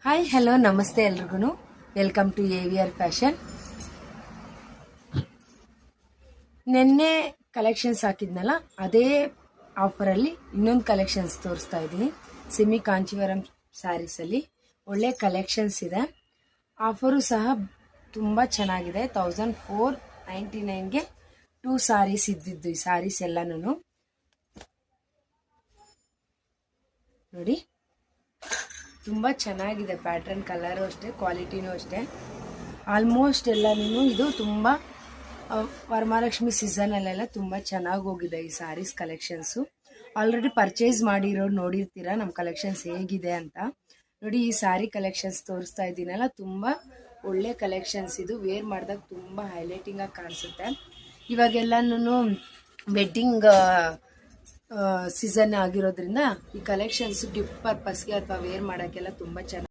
Hi hello ನಮಸ್ತೆ ಎಲ್ರಿಗೂ. Welcome to AVR fashion. ನಿನ್ನೆ ಕಲೆಕ್ಷನ್ಸ್ ಹಾಕಿದ್ನಲ್ಲ, ಅದೇ ಆಫರಲ್ಲಿ ಇನ್ನೊಂದು ಕಲೆಕ್ಷನ್ಸ್ ತೋರಿಸ್ತಾ ಇದ್ದೀನಿ. ಸೆಮಿ ಕಾಂಚೀವರಂ ಸ್ಯಾರೀಸಲ್ಲಿ ಒಳ್ಳೆ ಕಲೆಕ್ಷನ್ಸ್ ಇದೆ. ಆಫರು ಸಹ ತುಂಬ ಚೆನ್ನಾಗಿದೆ. 1499ಗೆ 2 ಸ್ಯಾರೀಸ್ ಇದ್ದಿದ್ದು. ಈ ಸ್ಯಾರೀಸ್ ಎಲ್ಲನೂ ನೋಡಿ, ತುಂಬ ಚೆನ್ನಾಗಿದೆ. ಪ್ಯಾಟ್ರನ್, ಕಲರು ಅಷ್ಟೇ, ಕ್ವಾಲಿಟಿನೂ ಅಷ್ಟೇ. ಆಲ್ಮೋಸ್ಟ್ ಎಲ್ಲನೂ ಇದು ತುಂಬ ವರಮಹಾಲಕ್ಷ್ಮಿ ಸೀಸನಲ್ಲೆಲ್ಲ ತುಂಬ ಚೆನ್ನಾಗಿ ಹೋಗಿದೆ ಈ ಸ್ಯಾರೀಸ್ ಕಲೆಕ್ಷನ್ಸು. ಆಲ್ರೆಡಿ ಪರ್ಚೇಸ್ ಮಾಡಿರೋರು ನೋಡಿರ್ತೀರ ನಮ್ಮ ಕಲೆಕ್ಷನ್ಸ್ ಹೇಗಿದೆ ಅಂತ. ನೋಡಿ, ಈ ಸ್ಯಾರಿ ಕಲೆಕ್ಷನ್ಸ್ ತೋರಿಸ್ತಾ ಇದ್ದೀನಲ್ಲ, ತುಂಬ ಒಳ್ಳೆ ಕಲೆಕ್ಷನ್ಸ್. ಇದು ವೇರ್ ಮಾಡಿದಾಗ ತುಂಬ ಹೈಲೈಟಿಂಗಾಗಿ ಕಾಣಿಸುತ್ತೆ. ಇವಾಗೆಲ್ಲನೂ ವೆಡ್ಡಿಂಗ್ ಸೀಸನ್ ಆಗಿರೋದ್ರಿಂದ ಈ ಕಲೆಕ್ಷನ್ಸ್ ಗಿಫ್ಟ್ ಪರ್ಪಸ್ಗೆ ಅಥವಾ ವೇರ್ ಮಾಡೋಕ್ಕೆಲ್ಲ ತುಂಬ ಚೆನ್ನಾಗಿ